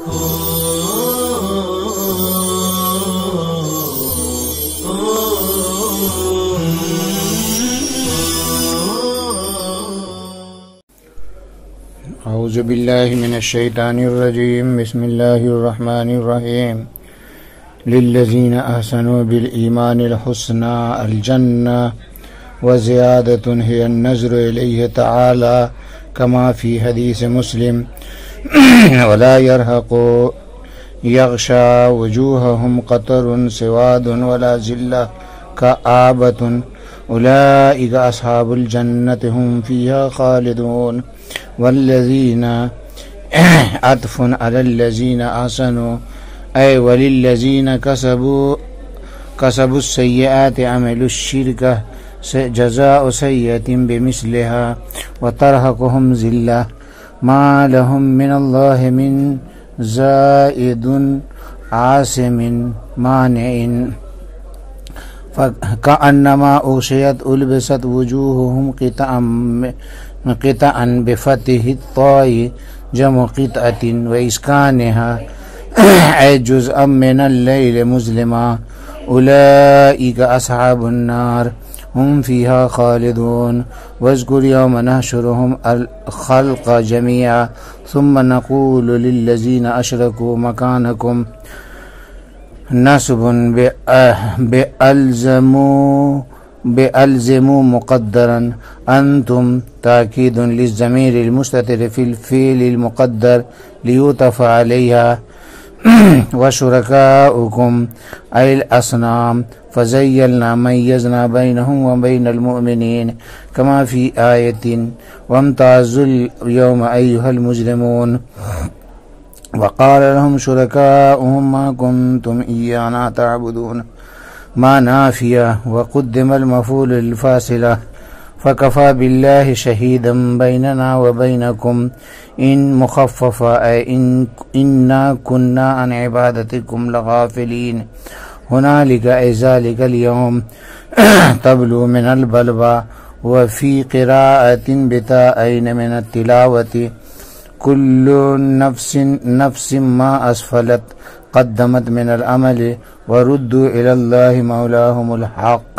اعوذ باللہ من الشیطان الرجیم بسم اللہ الرحمن الرحیم للذین احسنوا بالایمان الحسنى الجنہ وزیادۃ هی النظر الیہ تعالی کما فی حدیث مسلم ولا يرهق یغشى وجوہهم قطر سواد ولا ذلہ کآبۃ اولئک اصحاب الجنة هم فیہا خالدون والذین عطف علی الذین احسنوا اے وللذین کسبوا السیئات عملوا الشرک جزاء سیئۃ بمثلها وترهقهم ذلہ ما لهم من اللہ من زائد عاصم مانع فکأنما اغشیت البست وجوہهم قطعا بفتح الطاء جمع قطعة وإسكانها أي جزءا من الليل مظلما أولئك أصحاب النار هم فيها خالدون واذكر يوم نحشرهم الخلق جميعا ثم نقول للذين أشركوا مكانكم نصب بألزموا مقدرا أنتم تأكيد للضمير المستتر في الفعل المقدر ليعطف عليها وشركاؤكم أي الأصنام فزيلنا ميزنا بينهم وبين المؤمنين كما في آية وامتازوا اليوم أيها المجرمون وقال لهم شركاؤهم ما كنتم إيانا تعبدون ما نافية وقدم المفعول الفاصلة فكفى بالله شهيدا بيننا وبينكم إن مخففة أي إنا كنا عن عبادتكم لغافلين هنالك أي ذلك اليوم تبلو من البلوى وفي قراءة بتاءين من التلاوة كل نفس ما أسفلت قدمت من العمل وردوا إلى الله مولاهم الحق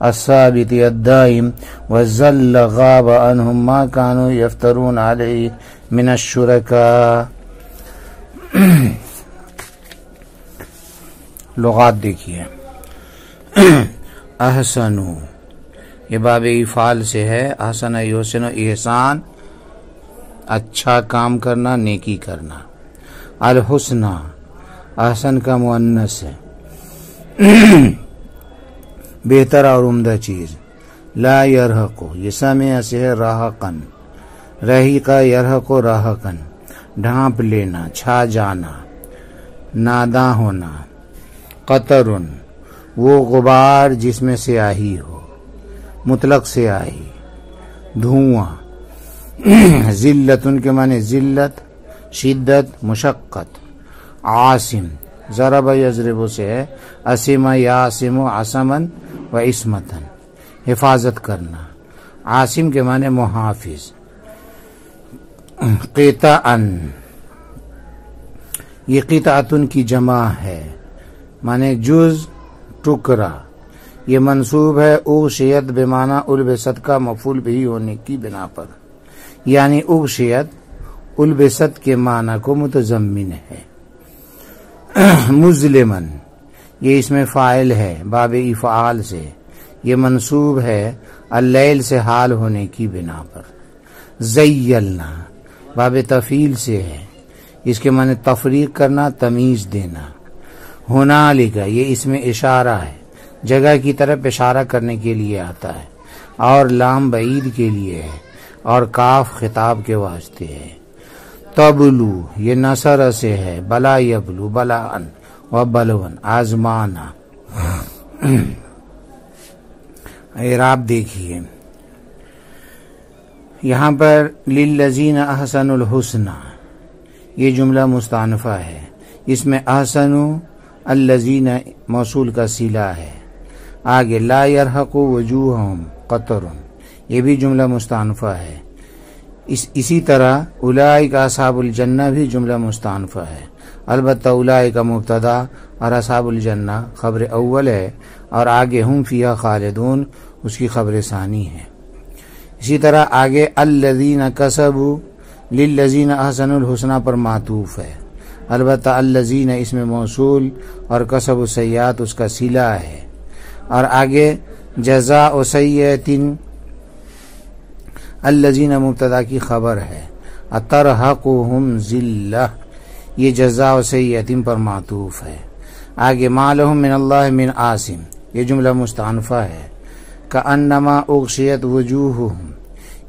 الثابت الدائم وزل غاب عنهم ما كانوا يفترون عليه من الشركاء. لغات دیکھیے. احسنو یہ باب افعال سے ہے. احسن یحسن احسان اچھا کام کرنا نیکی کرنا. الحسنہ احسن کا مؤنث ہے بہتر اور عمدہ چیز. لا یرحق یہ سمع سے ہے راحقن رحیقہ یرحق راحقن ڈھانپ لینا چھا جانا ناداں ہونا. قطرن وہ غبار جس میں سیاہی ہو مطلق سیاہی. دھواں. ذلتن کے معنی ذلت شدت مشقت. عاصم ضرب یضرب سے ہے اسم یاسم عصمن و عصمتن حفاظت کرنا. عاصم کے معنی محافظ. قطعن یہ قطعتن کی جمع ہے معنی جز ٹکڑا. یہ منصوب ہے اغشیت بمعنی البست کا مفعول بھی ہونے کی بنا پر یعنی اغشیت البست کے معنی کو متضمن ہے. مظلمن یہ اس میں فاعل ہے باب افعال سے. یہ منصوب ہے اللیل سے حال ہونے کی بنا پر. زیلنا باب تفعیل سے ہے. اس کے معنی تفریق کرنا تمیز دینا. ہنالک یہ اس میں اشارہ ہے جگہ کی طرف اشارہ کرنے کے لیے آتا ہے اور لام بعید کے لیے ہے اور کاف خطاب کے واسطے ہے. تبلو یہ نصر سے ہے بلا یبلو بلاءن و بلون آزمانا. اعراب دیکھیے. یہاں پر للذین احسنوا الحسنى یہ جملہ مستأنفہ ہے. اس میں احسنوا الذین موصول کا صلہ ہے. آگے لا یرحق وجوہہم قطر یہ بھی جملہ مستأنفہ ہے. اسی طرح اولئک اصحاب الجنہ بھی جملہ مستأنفہ ہے، البتہ اولئک مبتدا اور اصحاب الجنہ خبر اول ہے، اور آگے ہم فیہا خالدون اس کی خبر ثانی ہے۔ اسی طرح آگے الذین کسبوا للذین احسنوا الحسنى پر معطوف ہے، البتہ الذین اس میں موصول اور کسبوا السیئات اس کا صلہ ہے، اور آگے جزاء سیئۃ الذین مبتدا کی خبر ہے، اترہقہم ذلہ یہ جزاء سیئۃ پر معطوف ہے۔ آگے ما لہم من اللہ من عاصم یہ جملہ مستأنفہ ہے، کأنما اغشیت وجوہہم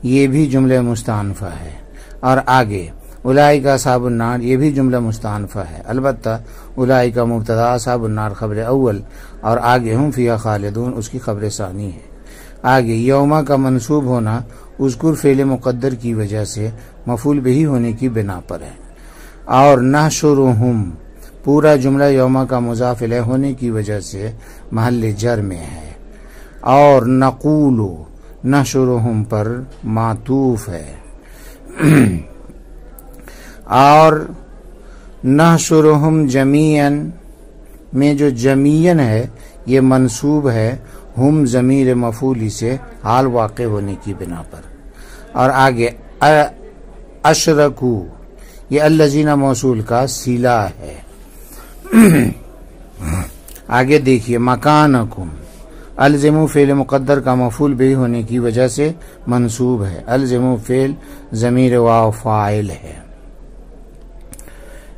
یہ بھی جملہ مستأنفہ ہے، اور آگے اولئک اصحاب النار یہ بھی جملہ مستأنفہ ہے، البتہ اولئک مبتدا اصحاب النار خبر اول، اور آگے ہم فیہا خالدون اس کی خبر ثانی ہے۔ آگے یوما کا منصوب ہونا اذکر فعل مقدر کی وجہ سے مفعول بہ ہونے کی بنا پر ہے، اور نحشرہم پورا جملہ یوما کا مضاف الیہ ہونے کی وجہ سے محل جر میں ہے، اور نقول نحشرہم پر معطوف ہے، اور نحشرہم جمیعا میں جو جمیعا ہے یہ منصوب ہے ہم ضمیر مفعولی سے حال واقع ہونے کی بنا پر، اور آگے اشرکو یہ الذین موصول کا صلہ ہے۔ آگے دیکھیے مکانکم الزمو فعل مقدر کا مفعول بھی ہونے کی وجہ سے منصوب ہے، الزمو فعل ضمیر واو فاعل ہے،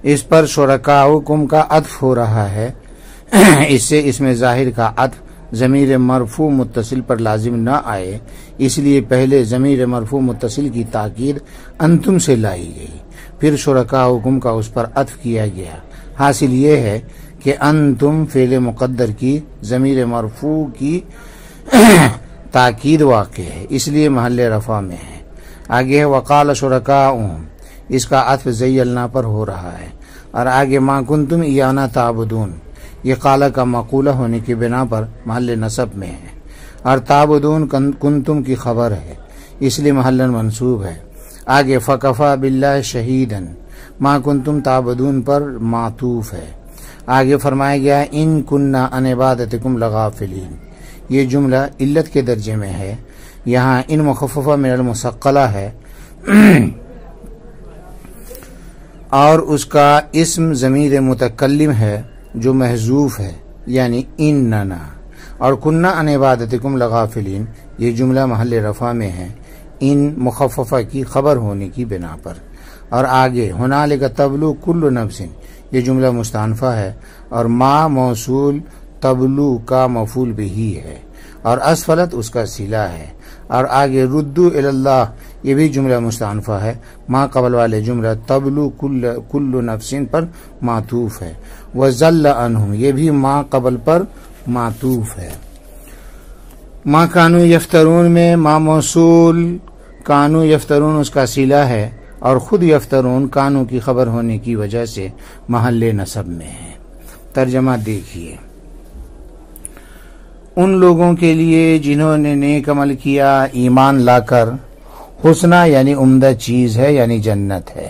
اس پر شرکاؤکم کا عطف ہو رہا ہے، اس سے اس میں ظاہر کا عطف ضمیر مرفوع متصل پر لازم نہ آئے، اس لیے پہلے ضمیر مرفوع متصل کی تاکید انتم سے لائی گئی، پھر شرکاؤکم کا اس پر عطف کیا گیا۔ حاصل یہ ہے کہ انتم فعل مقدر کی ضمیر مرفوع کی تاکید واقع ہے، اس لیے محل رفع میں ہے۔ آگے ہے وقال شرکاؤہم اس کا عطف زیلنا پر ہو رہا ہے، اور آگے ما کنتم ایانا تعبدون یہ قال کا مقولہ ہونے کی بنا پر محل نصب میں ہے، اور تعبدون کنتم کی خبر ہے اس لیے محل منصوب ہے۔ آگے فکفا باللہ شہیدن ما کنتم تعبدون پر معطوف ہے۔ آگے فرمایا گیا ان کننا عن عبادتکم لغافلین یہ جملہ علت کے درجے میں ہے، یہاں ان مخففہ من المثقلہ ہے، اور اس کا اسم ضمیر متکلم ہے جو محذوف ہے یعنی اننا، اور کننا عن عبادتکم لغافلین یہ جملہ محل رفع میں ہے ان مخففہ کی خبر ہونے کی بنا پر، اور آگے ہنالک تبلو کل نفس یہ جملہ مستأنفہ ہے، اور ما موصول تبلو کا مفعول بہ ہے، اور اسفلت اس کا صلہ ہے، اور آگے ردو الی اللہ یہ بھی جملہ مستأنفہ ہے، ما قبل والے جملہ تبلو کل نفس پر معطوف ہے، وضل عنہم یہ بھی ما قبل پر معطوف ہے۔ ما کانو یفترون میں ما موصول کانو یفترون اس کا صلہ ہے، اور خود یفترون کانو کی خبر ہونے کی وجہ سے محل نصب میں ہے۔ ترجمہ دیکھیے، ان لوگوں کے لیے جنہوں نے نیک عمل کیا ایمان لا کر، حسنہ یعنی عمدہ چیز ہے یعنی جنت ہے،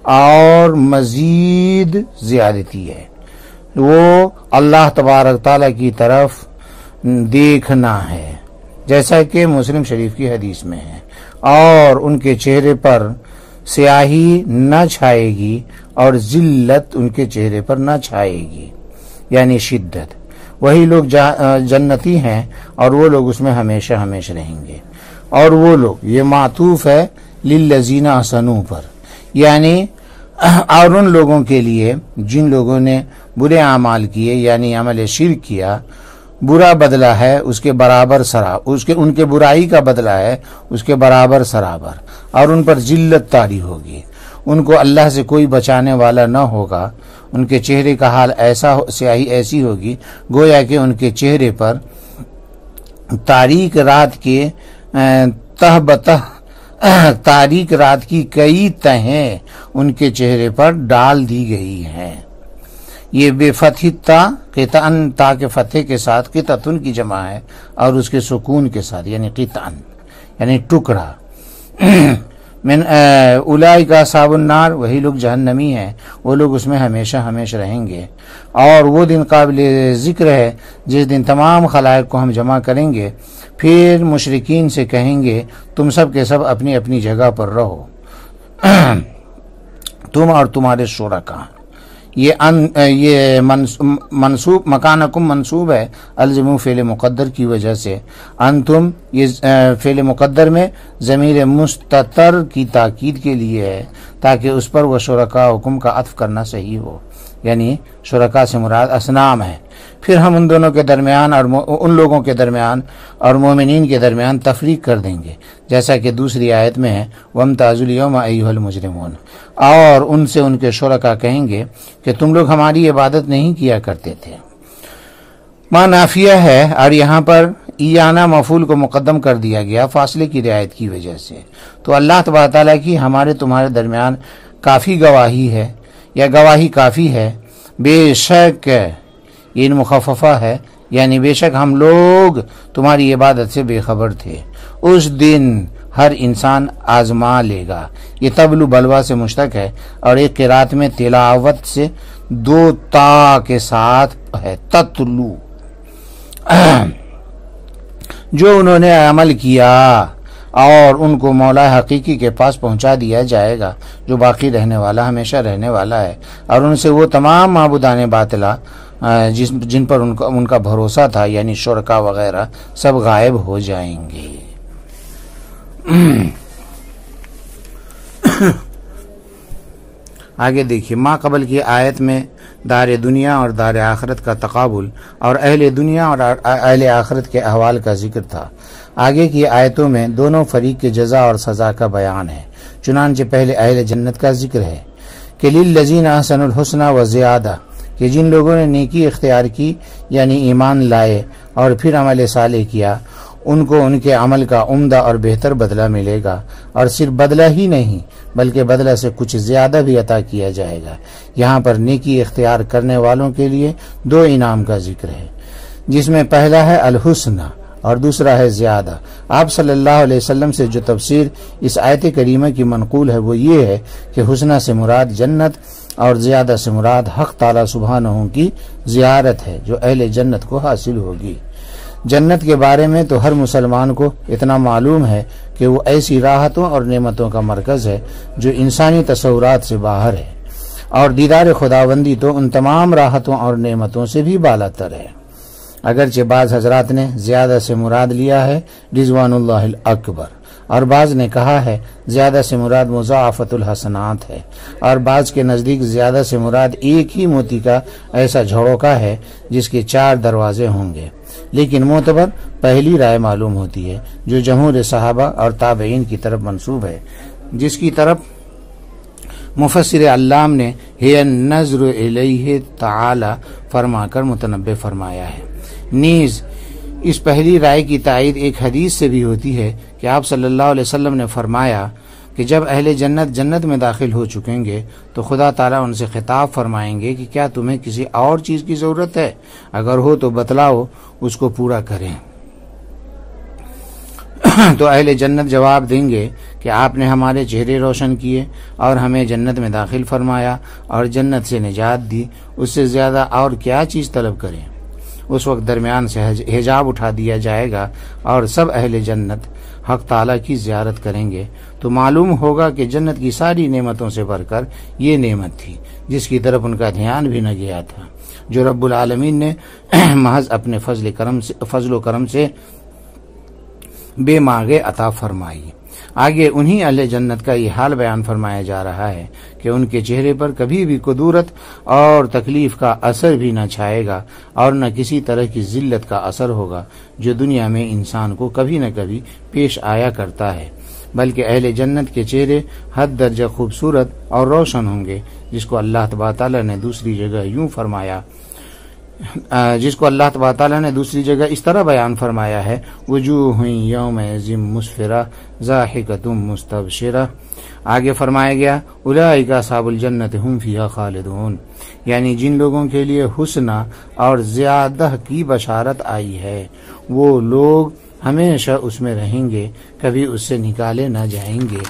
اور مزید زیادتی ہے، وہ اللہ تبارک تعالیٰ کی طرف دیکھنا ہے جیسا کہ مسلم شریف کی حدیث میں ہے، اور ان کے چہرے پر سیاہی نہ چھائے گی اور ذلت ان کے چہرے پر نہ چھائے گی یعنی شدت، وہی لوگ جنتی ہیں اور وہ لوگ اس میں ہمیشہ ہمیشہ رہیں گے، اور وہ لوگ یہ معطوف ہے للذین احسنوا پر، یعنی اور ان لوگوں کے لیے جن لوگوں نے برے اعمال کیے یعنی عمل شرک کیا، برا بدلہ ہے اس کے برابر ان کے برائی کا بدلہ ہے اس کے برابر سرابر، اور ان پر ذلت طاری ہوگی، ان کو اللہ سے کوئی بچانے والا نہ ہوگا، ان کے چہرے کا حال سیاہی ایسی ہوگی گویا کہ ان کے چہرے پر تاریک رات کے تہ بتہ تاریک رات کی کئی تہیں ان کے چہرے پر ڈال دی گئی ہیں۔ یہ بے فتح قطعن تا کے فتح کے ساتھ قطعتن کی جمع ہے، اور اس کے سکون کے ساتھ یعنی قطعن یعنی ٹکڑا، من اولئک اصحاب النار، وہی لوگ جہنمی ہیں، وہ لوگ اس میں ہمیشہ ہمیشہ رہیں گے۔ اور وہ دن قابل ذکر ہے جس دن تمام خلائق کو ہم جمع کریں گے، پھر مشرکین سے کہیں گے تم سب کے سب اپنی اپنی جگہ پر رہو، تم اور تمہارے شرکاء۔ یہ منصوب مکانکم منصوب ہے الزمو فعل مقدر کی وجہ سے، انتم یہ فعل مقدر میں ضمیر مستتر کی تاکید کے لیے ہے تاکہ اس پر وہ شرکاءکم کا عطف کرنا صحیح ہو، یعنی شرکاء سے مراد اصنام ہے۔ پھر ہم ان دونوں کے درمیان اور ان لوگوں کے درمیان اور مومنین کے درمیان تفریق کر دیں گے، جیسا کہ دوسری آیت میں ہے وَامْتَازُوا الْيَوْمَ أَيُّهَا الْمُجْرِمُونَ، اور ان سے ان کے شرکاء کہیں گے کہ تم لوگ ہماری عبادت نہیں کیا کرتے تھے۔ ماں نافیہ ہے اور یہاں پر ایانا مفعول کو مقدم کر دیا گیا فاصلے کی رعایت کی وجہ سے، تو اللہ تبارک تعالیٰ کی ہمارے تمہارے درمیان کافی گواہی ہے یا گواہی کافی ہے، بے شک یہ مخففہ ہے، یعنی بے شک ہم لوگ تمہاری عبادت سے بے خبر تھے۔ اس دن ہر انسان آزما لے گا، یہ تبلو بلوا سے مشتق ہے، اور ایک قرات میں تلاوت سے 2 تا کے ساتھ ہے تتلو، جو انہوں نے عمل کیا اور ان کو مولا حقیقی کے پاس پہنچا دیا جائے گا جو باقی رہنے والا ہمیشہ رہنے والا ہے، اور ان سے وہ تمام معبودان باطلہ جن پر ان کا بھروسہ تھا یعنی شرکا وغیرہ سب غائب ہو جائیں گے۔ آگے دیکھیے، ماں قبل کی آیت میں دار دنیا اور دار آخرت کا تقابل اور اہل دنیا اور اہل آخرت کے احوال کا ذکر تھا۔ آگے کی آیتوں میں دونوں فریق کے جزا اور سزا کا بیان ہے، چنانچہ پہلے اہل جنت کا ذکر ہے کہ للذین احسنوا الحسنی وزیادہ، کہ جن لوگوں نے نیکی اختیار کی یعنی ایمان لائے اور پھر عمل صالح کیا، ان کو ان کے عمل کا عمدہ اور بہتر بدلہ ملے گا، اور صرف بدلہ ہی نہیں بلکہ بدلہ سے کچھ زیادہ بھی عطا کیا جائے گا۔ یہاں پر نیکی اختیار کرنے والوں کے لیے 2 انعام کا ذکر ہے، جس میں پہلا ہے الحسنہ اور دوسرا ہے زیادہ۔ آپ صلی اللہ علیہ وسلم سے جو تفسیر اس آیت کریمہ کی منقول ہے وہ یہ ہے کہ حسنہ سے مراد جنت اور زیادہ سے مراد حق تعالی سبحانہ کی زیارت ہے جو اہل جنت کو حاصل ہوگی۔ جنت کے بارے میں تو ہر مسلمان کو اتنا معلوم ہے کہ وہ ایسی راحتوں اور نعمتوں کا مرکز ہے جو انسانی تصورات سے باہر ہے، اور دیدار خداوندی تو ان تمام راحتوں اور نعمتوں سے بھی بالا تر ہے۔ اگرچہ بعض حضرات نے زیادہ سے مراد لیا ہے رضوان اللہ الاکبر، اور بعض نے کہا ہے زیادہ سے مراد مضاعفت الحسنات ہے، اور بعض کے نزدیک زیادہ سے مراد ایک ہی موتی کا ایسا جھڑوکا ہے جس کے 4 دروازے ہوں گے، لیکن معتبر پہلی رائے معلوم ہوتی ہے جو جمہور صحابہ اور تابعین کی طرف منسوب ہے، جس کی طرف مفسر علام نے ہے النظر الیہ تعالی فرما کر متنبہ فرمایا ہے۔ نیز اس پہلی رائے کی تائید ایک حدیث سے بھی ہوتی ہے کہ آپ صلی اللہ علیہ وسلم نے فرمایا کہ جب اہل جنت میں داخل ہو چکیں گے تو خدا تعالیٰ ان سے خطاب فرمائیں گے کہ کیا تمہیں کسی اور چیز کی ضرورت ہے؟ اگر ہو تو بتلاؤ، اس کو پورا کریں۔ تو اہل جنت جواب دیں گے کہ آپ نے ہمارے چہرے روشن کیے اور ہمیں جنت میں داخل فرمایا اور جنت سے نجات دی، اس سے زیادہ اور کیا چیز طلب کریں؟ اس وقت درمیان سے حجاب اٹھا دیا جائے گا اور سب اہل جنت حق تعالیٰ کی زیارت کریں گے، تو معلوم ہوگا کہ جنت کی ساری نعمتوں سے بڑھ کر یہ نعمت تھی جس کی طرف ان کا دھیان بھی نہ گیا تھا، جو رب العالمین نے محض اپنے فضل و کرم سے بے مانگے عطا فرمائی۔ آگے انہی اہل جنت کا یہ حال بیان فرمایا جا رہا ہے کہ ان کے چہرے پر کبھی بھی کدورت اور تکلیف کا اثر بھی نہ چھائے گا اور نہ کسی طرح کی ذلت کا اثر ہوگا جو دنیا میں انسان کو کبھی نہ کبھی پیش آیا کرتا ہے، بلکہ اہل جنت کے چہرے حد درجہ خوبصورت اور روشن ہوں گے، جس کو اللہ تبارک تعالیٰ نے دوسری جگہ اس طرح بیان فرمایا ہے وجوہ یومئذ مسفرہ ضاحکۃ مستبشرہ۔ آگے فرمایا گیا اولئک اصحاب الجنۃ ھم فیہا خالدون، یعنی جن لوگوں کے لیے حسنہ اور زیادہ کی بشارت آئی ہے وہ لوگ ہمیشہ اس میں رہیں گے، کبھی اس سے نکالے نہ جائیں گے۔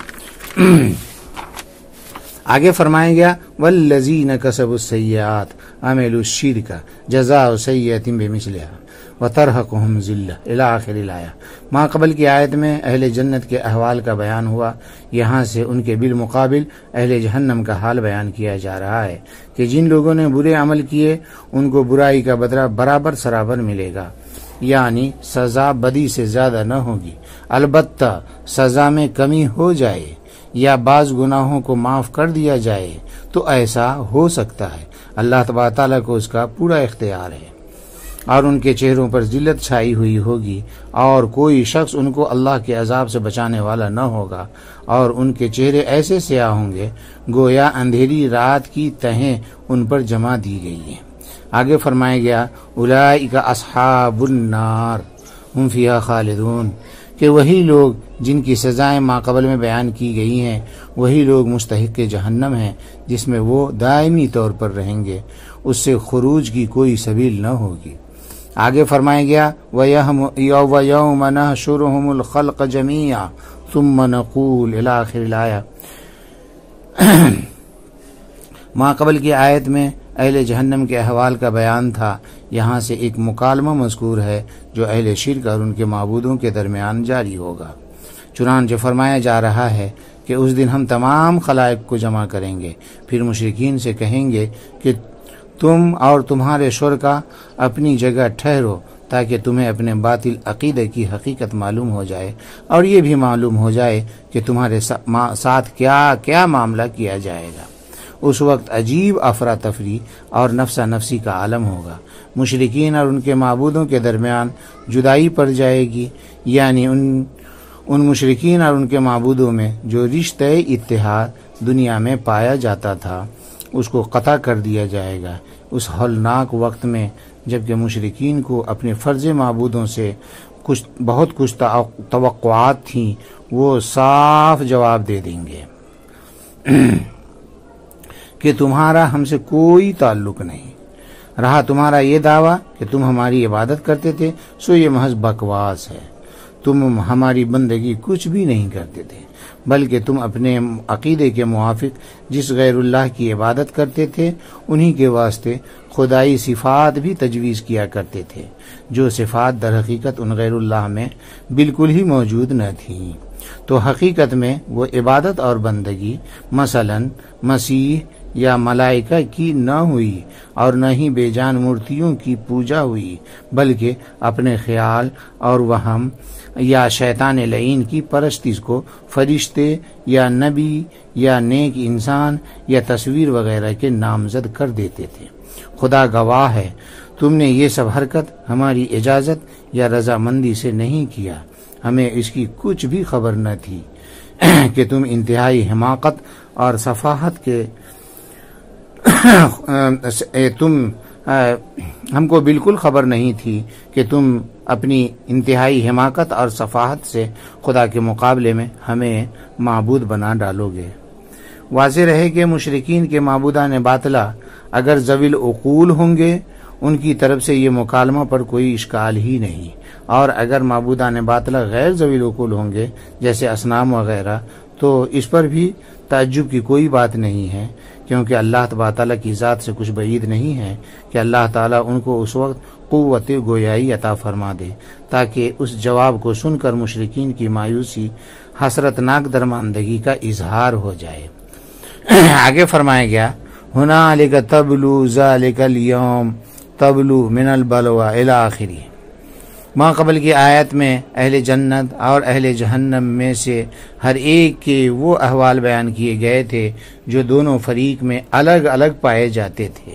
آگے فرمایا گیا والذین کسبوا السیئات عملوا الشرک جزاء سیئۃ بمثلھا وترہقہم ذلہ الی آخر الآیہ۔ ما قبل کی آیت میں اہل جنت کے احوال کا بیان ہوا، یہاں سے ان کے بالمقابل اہل جہنم کا حال بیان کیا جا رہا ہے کہ جن لوگوں نے برے عمل کیے ان کو برائی کا بدلہ برابر سرابر ملے گا، یعنی سزا بدی سے زیادہ نہ ہوگی، البتہ سزا میں کمی ہو جائے یا بعض گناہوں کو معاف کر دیا جائے تو ایسا ہو سکتا ہے۔ اللہ تبارک تعالیٰ کو اس کا پورا اختیار ہے، اور ان کے چہروں پر ذلت چھائی ہوئی ہوگی اور کوئی شخص ان کو اللہ کے عذاب سے بچانے والا نہ ہوگا، اور ان کے چہرے ایسے سیاہ ہوں گے گویا اندھیری رات کی تہیں ان پر جمع دی گئی ہیں۔ آگے فرمایا گیا اولئک اصحاب النار ہم فیہا خالدون، کہ وہی لوگ جن کی سزائیں ماقبل میں بیان کی گئی ہیں وہی لوگ مستحق جہنم ہیں جس میں وہ دائمی طور پر رہیں گے، اس سے خروج کی کوئی سبیل نہ ہوگی۔ آگے فرمایا گیا وَيَوْمَ نَحْشُرُهُمُ الْخَلْقَ جَمِيعًا ثُمَّ نَقُولُ إِلَى آخِرِ الْآیَةِ۔ ماقبل کی آیت میں اہل جہنم کے احوال کا بیان تھا، یہاں سے ایک مکالمہ مذکور ہے جو اہل شرک اور ان کے معبودوں کے درمیان جاری ہوگا۔ چنانچہ فرمایا جا رہا ہے کہ اس دن ہم تمام خلائق کو جمع کریں گے، پھر مشرکین سے کہیں گے کہ تم اور تمہارے شرکا اپنی جگہ ٹھہرو تاکہ تمہیں اپنے باطل عقیدے کی حقیقت معلوم ہو جائے اور یہ بھی معلوم ہو جائے کہ تمہارے ساتھ کیا کیا معاملہ کیا جائے گا۔ اس وقت عجیب افراتفری اور نفسا نفسی کا عالم ہوگا، مشرکین اور ان کے معبودوں کے درمیان جدائی پڑ جائے گی، یعنی ان مشرکین اور ان کے معبودوں میں جو رشتہ اتحاد دنیا میں پایا جاتا تھا اس کو قطع کر دیا جائے گا۔ اس ہولناک وقت میں جبکہ مشرکین کو اپنے فرض معبودوں سے بہت کچھ توقعات تھیں، وہ صاف جواب دے دیں گے کہ تمہارا ہم سے کوئی تعلق نہیں رہا، تمہارا یہ دعویٰ کہ تم ہماری عبادت کرتے تھے سو یہ محض بکواس ہے، تم ہماری بندگی کچھ بھی نہیں کرتے تھے بلکہ تم اپنے عقیدے کے موافق جس غیر اللہ کی عبادت کرتے تھے انہی کے واسطے خدائی صفات بھی تجویز کیا کرتے تھے، جو صفات در حقیقت ان غیر اللہ میں بالکل ہی موجود نہ تھیں۔ تو حقیقت میں وہ عبادت اور بندگی مثلا مسیح یا ملائکہ کی نہ ہوئی اور نہ ہی بے جان مورتیوں کی پوجا ہوئی، بلکہ اپنے خیال اور وہم یا شیطان لعین کی پرستش کو فرشتے یا نبی یا نیک انسان یا تصویر وغیرہ کے نامزد کر دیتے تھے۔ خدا گواہ ہے تم نے یہ سب حرکت ہماری اجازت یا رضامندی سے نہیں کیا، ہمیں اس کی کچھ بھی خبر نہ تھی کہ تم انتہائی حماقت اور سفاہت کے ہم کو بالکل خبر نہیں تھی کہ تم اپنی انتہائی حماقت اور سفاہت سے خدا کے مقابلے میں ہمیں معبود بنا ڈالو گے۔ واضح رہے کہ مشرکین کے معبودان باطلہ اگر ذوی العقول ہوں گے ان کی طرف سے یہ مکالمہ پر کوئی اشکال ہی نہیں، اور اگر معبودان باطلہ غیر ذوی العقول ہوں گے جیسے اصنام وغیرہ تو اس پر بھی تعجب کی کوئی بات نہیں ہے، کیونکہ اللہ تبارک تعالیٰ کی ذات سے کچھ بعید نہیں ہے کہ اللہ تعالیٰ ان کو اس وقت قوت گویائی عطا فرما دے تاکہ اس جواب کو سن کر مشرکین کی مایوسی حسرتناک درماندگی کا اظہار ہو جائے۔ آگے فرمایا گیا ہنالک تبلو ذالک الیوم تبلو من البلوى الی آخری۔ ماں قبل کی آیت میں اہل جنت اور اہل جہنم میں سے ہر ایک کے وہ احوال بیان کیے گئے تھے جو دونوں فریق میں الگ الگ پائے جاتے تھے۔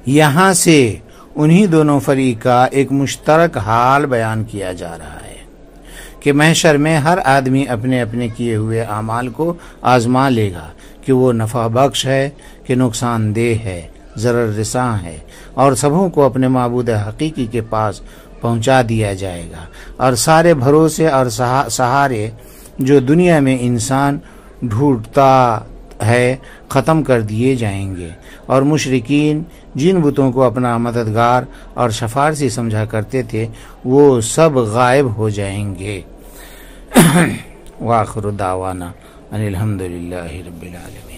یہاں سے انہی دونوں فریق کا ایک مشترک حال بیان کیا جا رہا ہے کہ محشر میں ہر آدمی اپنے اپنے کیے ہوئے اعمال کو آزما لے گا کہ وہ نفع بخش ہے کہ نقصان دہ ہے، ضرر رساں ہے، اور سبوں کو اپنے معبود حقیقی کے پاس پہنچا دیا جائے گا، اور سارے بھروسے اور سہارے جو دنیا میں انسان ڈھونڈتا ہے ختم کر دیے جائیں گے، اور مشرکین جن بتوں کو اپنا مددگار اور شفارسی سمجھا کرتے تھے وہ سب غائب ہو جائیں گے۔ وآخر دعوانا ان الحمد للہ رب العالمین.